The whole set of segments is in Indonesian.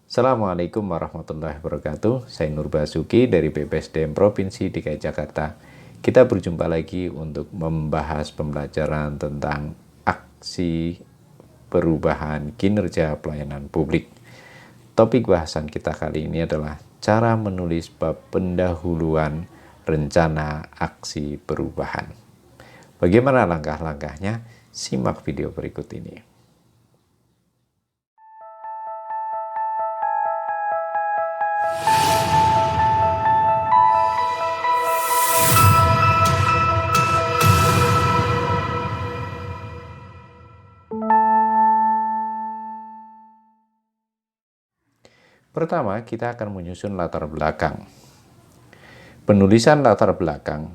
Assalamualaikum warahmatullahi wabarakatuh. Saya Nur Basuki dari BPSDM Provinsi DKI Jakarta. Kita berjumpa lagi untuk membahas pembelajaran tentang aksi perubahan kinerja pelayanan publik. Topik bahasan kita kali ini adalah cara menulis bab pendahuluan rencana aksi perubahan. Bagaimana langkah-langkahnya? Simak video berikut ini. Pertama, kita akan menyusun latar belakang. Penulisan latar belakang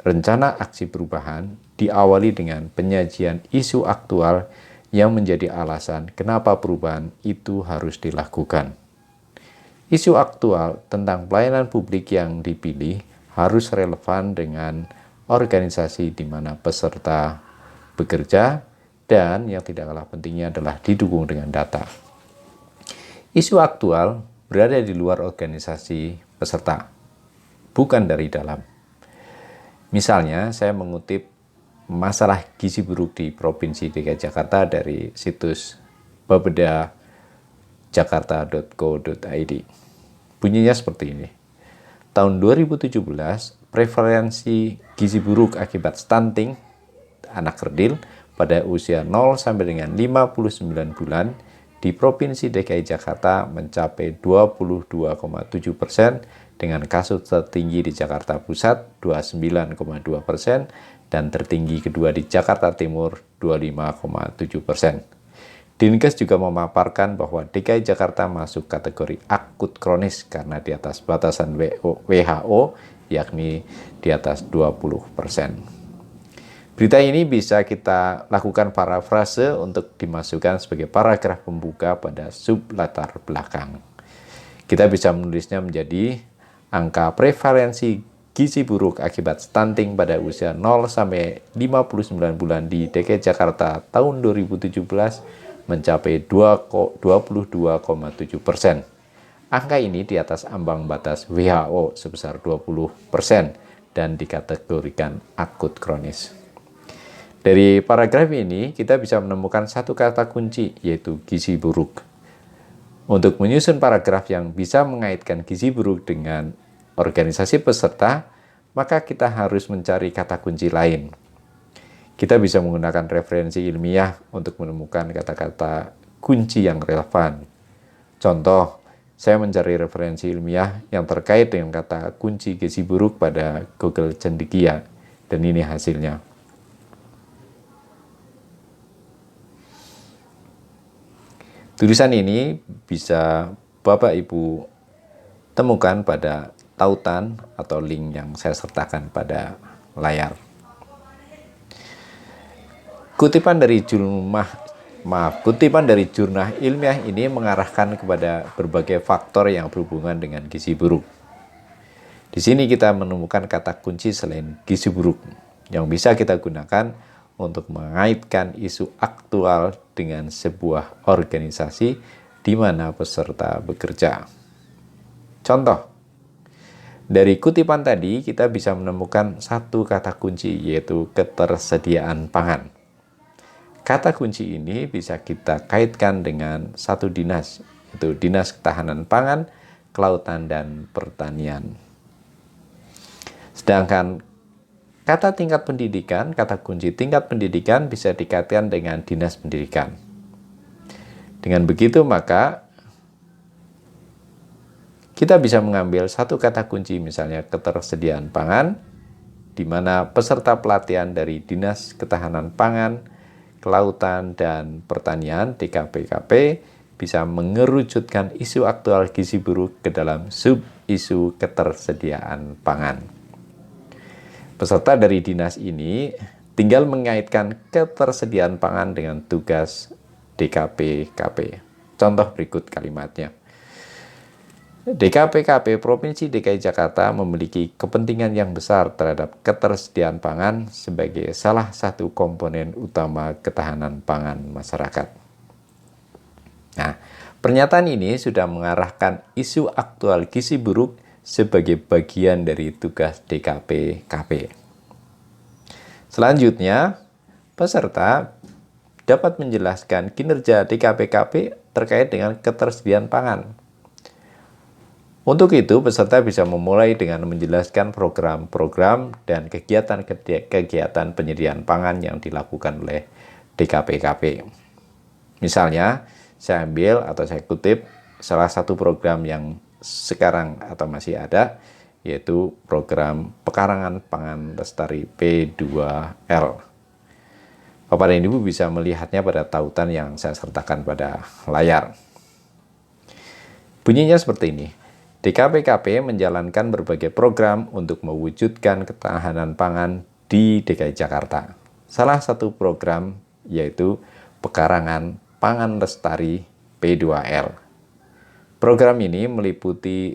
rencana aksi perubahan diawali dengan penyajian isu aktual yang menjadi alasan kenapa perubahan itu harus dilakukan. Isu aktual tentang pelayanan publik yang dipilih harus relevan dengan organisasi di mana peserta bekerja dan yang tidak kalah pentingnya adalah didukung dengan data. Isu aktual berada di luar organisasi peserta, bukan dari dalam. Misalnya, saya mengutip masalah gizi buruk di Provinsi DKI Jakarta dari situs babedajakarta.co.id. Bunyinya seperti ini. Tahun 2017, prevalensi gizi buruk akibat stunting anak kerdil pada usia 0 sampai dengan 59 bulan di Provinsi DKI Jakarta mencapai 22,7% dengan kasus tertinggi di Jakarta Pusat 29,2% dan tertinggi kedua di Jakarta Timur 25,7%. Dinkes juga memaparkan bahwa DKI Jakarta masuk kategori akut kronis karena di atas batasan WHO yakni di atas 20%. Berita ini bisa kita lakukan parafrase untuk dimasukkan sebagai paragraf pembuka pada sub latar belakang. Kita bisa menulisnya menjadi angka prevalensi gizi buruk akibat stunting pada usia 0 sampai 59 bulan di DKI Jakarta tahun 2017 mencapai 22,7%. Angka ini di atas ambang batas WHO sebesar 20% dan dikategorikan akut kronis. Dari paragraf ini, kita bisa menemukan satu kata kunci, yaitu gizi buruk. Untuk menyusun paragraf yang bisa mengaitkan gizi buruk dengan organisasi peserta, maka kita harus mencari kata kunci lain. Kita bisa menggunakan referensi ilmiah untuk menemukan kata-kata kunci yang relevan. Contoh, saya mencari referensi ilmiah yang terkait dengan kata kunci gizi buruk pada Google Cendekia, dan ini hasilnya. Tulisan ini bisa Bapak Ibu temukan pada tautan atau link yang saya sertakan pada layar. Kutipan dari jurnal ilmiah ini mengarahkan kepada berbagai faktor yang berhubungan dengan gizi buruk. Di sini kita menemukan kata kunci selain gizi buruk yang bisa kita gunakan untuk mengaitkan isu aktual dengan sebuah organisasi di mana peserta bekerja. Contoh, dari kutipan tadi kita bisa menemukan satu kata kunci yaitu ketersediaan pangan. Kata kunci ini bisa kita kaitkan dengan satu dinas, yaitu Dinas Ketahanan Pangan, Kelautan, dan Pertanian. Sedangkan kata tingkat pendidikan, kata kunci tingkat pendidikan bisa dikaitkan dengan dinas pendidikan. Dengan begitu maka kita bisa mengambil satu kata kunci misalnya ketersediaan pangan, di mana peserta pelatihan dari Dinas Ketahanan Pangan, Kelautan, dan Pertanian (DKPKP) bisa mengerucutkan isu aktual gizi buruk ke dalam sub isu ketersediaan pangan. Peserta dari dinas ini tinggal mengaitkan ketersediaan pangan dengan tugas DKPKP. Contoh berikut kalimatnya. DKPKP Provinsi DKI Jakarta memiliki kepentingan yang besar terhadap ketersediaan pangan sebagai salah satu komponen utama ketahanan pangan masyarakat. Nah, Pernyataan ini sudah mengarahkan isu aktual gizi buruk sebagai bagian dari tugas DKP-KP. Selanjutnya, peserta dapat menjelaskan kinerja DKP-KP terkait dengan ketersediaan pangan. Untuk itu, peserta bisa memulai dengan menjelaskan program-program dan kegiatan-kegiatan penyediaan pangan yang dilakukan oleh DKP-KP. Misalnya, saya ambil atau saya kutip salah satu program yang sekarang atau masih ada, yaitu program Pekarangan Pangan Lestari P2L. Bapak dan Ibu bisa melihatnya pada tautan yang saya sertakan pada layar. Bunyinya seperti ini. DKP-KP menjalankan berbagai program untuk mewujudkan ketahanan pangan di DKI Jakarta. Salah satu program yaitu Pekarangan Pangan Lestari P2L. Program ini meliputi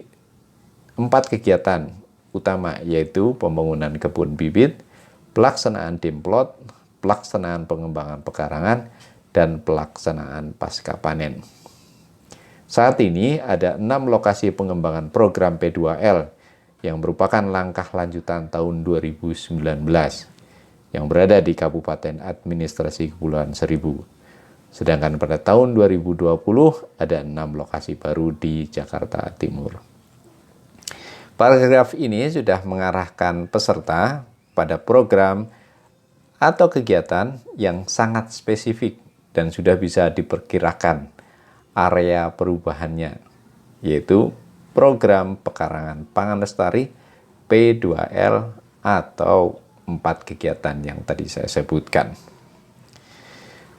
4 kegiatan utama, yaitu pembangunan kebun bibit, pelaksanaan demplot, pelaksanaan pengembangan pekarangan, dan pelaksanaan pasca panen. Saat ini ada 6 lokasi pengembangan program P2L yang merupakan langkah lanjutan tahun 2019 yang berada di Kabupaten Administrasi Kepulauan Seribu. Sedangkan pada tahun 2020 ada 6 lokasi baru di Jakarta Timur. Paragraf ini sudah mengarahkan peserta pada program atau kegiatan yang sangat spesifik dan sudah bisa diperkirakan area perubahannya, yaitu program Pekarangan Pangan Lestari P2L atau 4 kegiatan yang tadi saya sebutkan.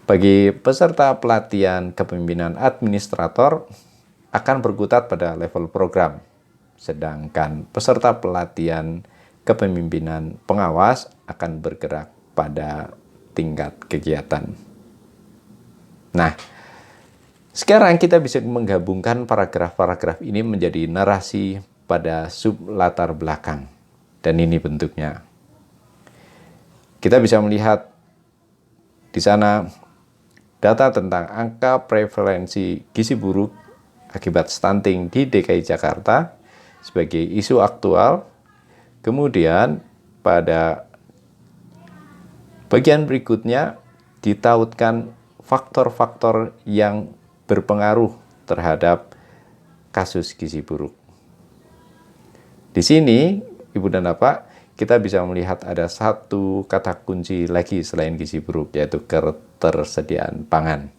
Bagi peserta pelatihan kepemimpinan administrator akan berkutat pada level program, sedangkan peserta pelatihan kepemimpinan pengawas akan bergerak pada tingkat kegiatan. Nah, sekarang kita bisa menggabungkan paragraf-paragraf ini menjadi narasi pada sub latar belakang. Dan ini bentuknya. Kita bisa melihat di sana data tentang angka prevalensi gizi buruk akibat stunting di DKI Jakarta sebagai isu aktual. Kemudian pada bagian berikutnya ditautkan faktor-faktor yang berpengaruh terhadap kasus gizi buruk. Di sini, Ibu dan Bapak, kita bisa melihat ada satu kata kunci lagi selain gizi buruk, yaitu ketersediaan pangan.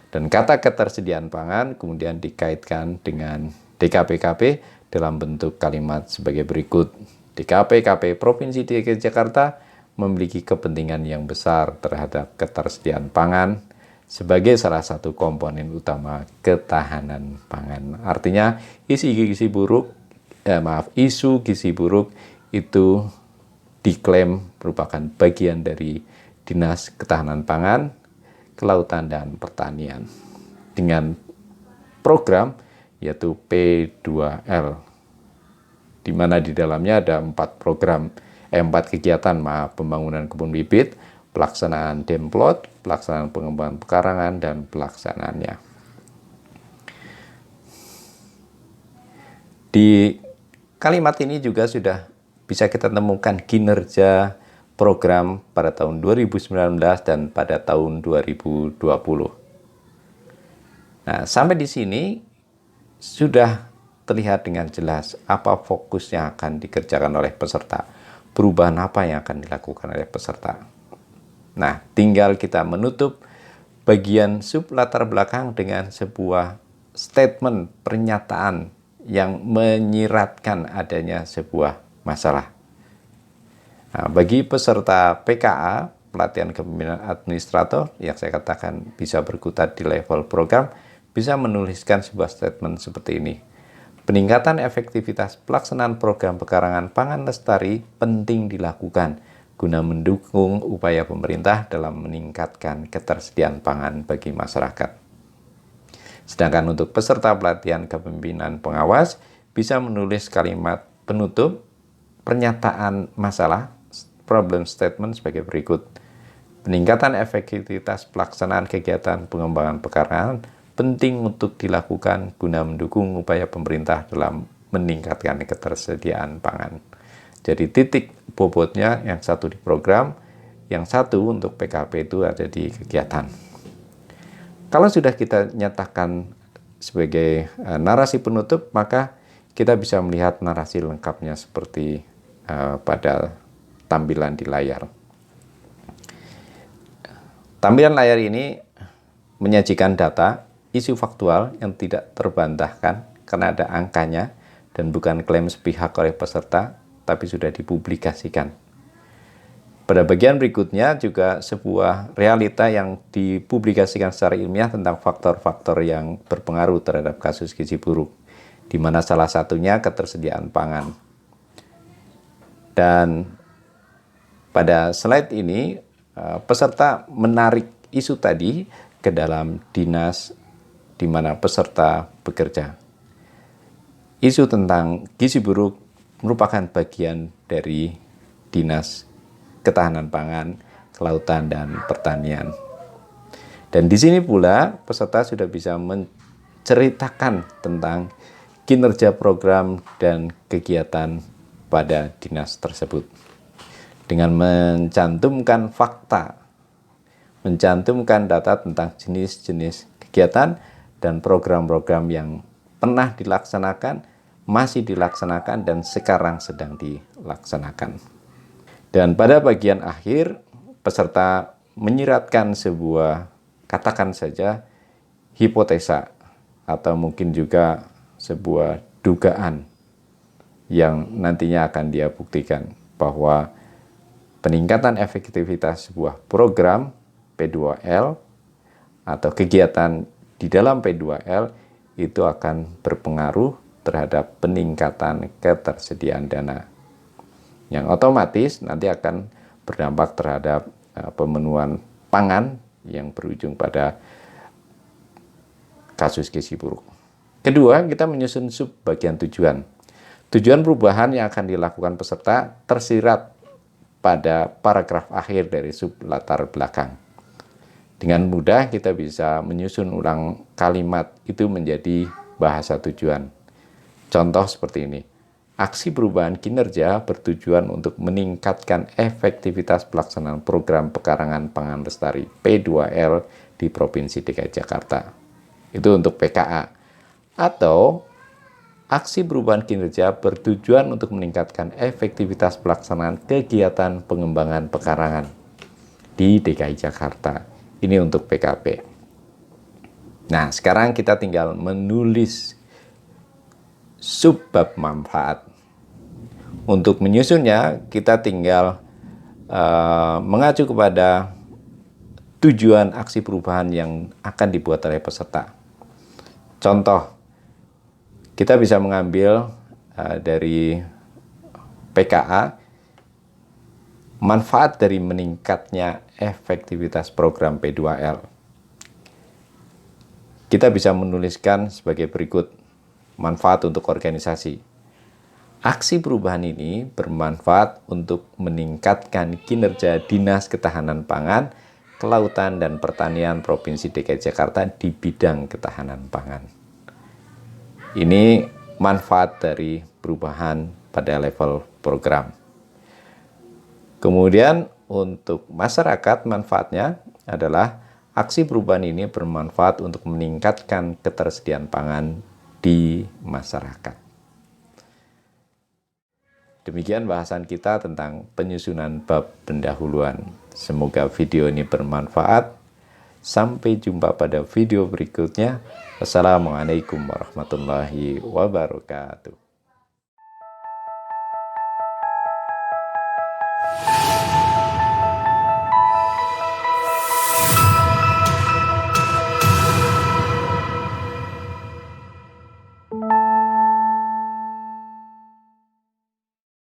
Dan kata ketersediaan pangan kemudian dikaitkan dengan DKP-KP dalam bentuk kalimat sebagai berikut. DKP-KP Provinsi DKI Jakarta memiliki kepentingan yang besar terhadap ketersediaan pangan sebagai salah satu komponen utama ketahanan pangan. Artinya isu gizi buruk itu diklaim merupakan bagian dari Dinas Ketahanan Pangan, Kelautan dan Pertanian dengan program yaitu P2L, di mana di dalamnya ada 4 kegiatan, pembangunan kebun bibit, pelaksanaan demplot, pelaksanaan pengembangan pekarangan, dan pelaksanaannya. Di kalimat ini juga sudah bisa kita temukan kinerja program pada tahun 2019 dan pada tahun 2020. Nah, sampai di sini sudah terlihat dengan jelas apa fokus yang akan dikerjakan oleh peserta, perubahan apa yang akan dilakukan oleh peserta. Nah, tinggal kita menutup bagian sub latar belakang dengan sebuah statement, pernyataan yang menyiratkan adanya sebuah masalah. Nah, bagi peserta PKA, pelatihan kepemimpinan administrator, yang saya katakan bisa berkutat di level program, bisa menuliskan sebuah statement seperti ini. Peningkatan efektivitas pelaksanaan program Pekarangan Pangan Lestari penting dilakukan guna mendukung upaya pemerintah dalam meningkatkan ketersediaan pangan bagi masyarakat. Sedangkan untuk peserta pelatihan kepemimpinan pengawas bisa menulis kalimat penutup pernyataan masalah, problem statement sebagai berikut. Peningkatan efektivitas pelaksanaan kegiatan pengembangan pekarangan penting untuk dilakukan guna mendukung upaya pemerintah dalam meningkatkan ketersediaan pangan. Jadi titik bobotnya yang satu di program, yang satu untuk PKP itu ada di kegiatan. Kalau sudah kita nyatakan sebagai narasi penutup, maka kita bisa melihat narasi lengkapnya seperti pada tampilan di layar. Tampilan layar ini menyajikan data, isu faktual yang tidak terbantahkan karena ada angkanya dan bukan klaim sepihak oleh peserta, tapi sudah dipublikasikan. Pada bagian berikutnya juga sebuah realita yang dipublikasikan secara ilmiah tentang faktor-faktor yang berpengaruh terhadap kasus gizi buruk, di mana salah satunya ketersediaan pangan. Dan pada slide ini, peserta menarik isu tadi ke dalam dinas di mana peserta bekerja. Isu tentang gizi buruk merupakan bagian dari Dinas Ketahanan Pangan, Kelautan, dan Pertanian. Dan di sini pula peserta sudah bisa menceritakan tentang kinerja program dan kegiatan pada dinas tersebut. Dengan mencantumkan fakta, mencantumkan data tentang jenis-jenis kegiatan dan program-program yang pernah dilaksanakan, masih dilaksanakan, dan sekarang sedang dilaksanakan. Dan pada bagian akhir, peserta menyiratkan sebuah, katakan saja, hipotesa atau mungkin juga sebuah dugaan yang nantinya akan dia buktikan bahwa peningkatan efektivitas sebuah program P2L atau kegiatan di dalam P2L itu akan berpengaruh terhadap peningkatan ketersediaan dana, yang otomatis nanti akan berdampak terhadap pemenuhan pangan yang berujung pada kasus gizi buruk. Kedua, kita menyusun sub bagian tujuan. Tujuan perubahan yang akan dilakukan peserta tersirat pada paragraf akhir dari sub latar belakang. Dengan mudah kita bisa menyusun ulang kalimat itu menjadi bahasa tujuan. Contoh seperti ini. Aksi perubahan kinerja bertujuan untuk meningkatkan efektivitas pelaksanaan program pekarangan pangan lestari P2L di Provinsi DKI Jakarta. Itu untuk PKA. Atau aksi perubahan kinerja bertujuan untuk meningkatkan efektivitas pelaksanaan kegiatan pengembangan pekarangan di DKI Jakarta. Ini untuk PKP. Nah, sekarang kita tinggal menulis subbab manfaat. Untuk menyusunnya, kita tinggal mengacu kepada tujuan aksi perubahan yang akan dibuat oleh peserta. Contoh, kita bisa mengambil dari PKA, manfaat dari meningkatnya efektivitas program P2L. Kita bisa menuliskan sebagai berikut, manfaat untuk organisasi. Aksi perubahan ini bermanfaat untuk meningkatkan kinerja Dinas Ketahanan Pangan, Kelautan, dan Pertanian Provinsi DKI Jakarta di bidang ketahanan pangan. Ini manfaat dari perubahan pada level program. Kemudian untuk masyarakat, manfaatnya adalah aksi perubahan ini bermanfaat untuk meningkatkan ketersediaan pangan di masyarakat. Demikian bahasan kita tentang penyusunan bab pendahuluan. Semoga video ini bermanfaat. Sampai jumpa pada video berikutnya. Wassalamualaikum warahmatullahi wabarakatuh.